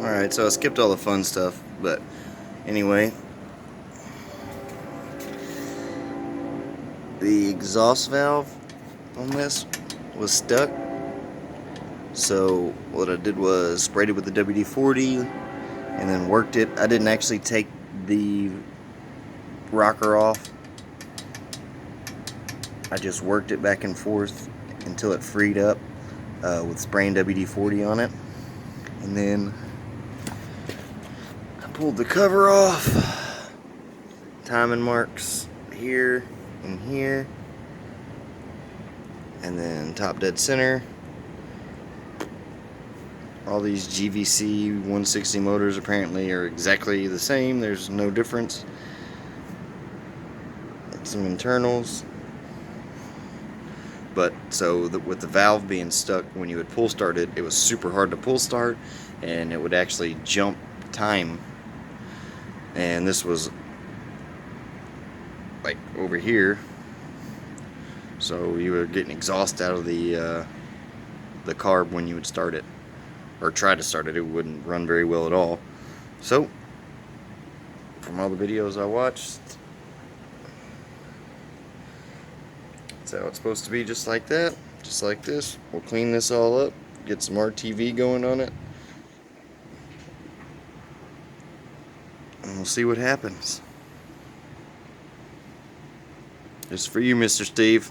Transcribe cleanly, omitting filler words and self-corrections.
Alright, so I skipped all the fun stuff, but anyway, the exhaust valve on this was stuck. So what I did was sprayed it with the WD-40 and then worked it. I didn't actually take the rocker off. I just worked it back and forth until it freed up with spraying WD-40 on it. And then I pulled the cover off. Timing marks here and here. And then top dead center. All these GVC 160 motors apparently are exactly the same. There's no difference. Some internals. But so with the valve being stuck, when you would pull start it, it was super hard to pull start, and it would actually jump time. And this was like over here, so you were getting exhaust out of the carb when you would start it, or try to start it. It wouldn't run very well at all. So from all the videos I watched, that's how it's supposed to be, just like that, just like this. We'll clean this all up, get some RTV going on it, and we'll see what happens. Just for you, Mr. Steve.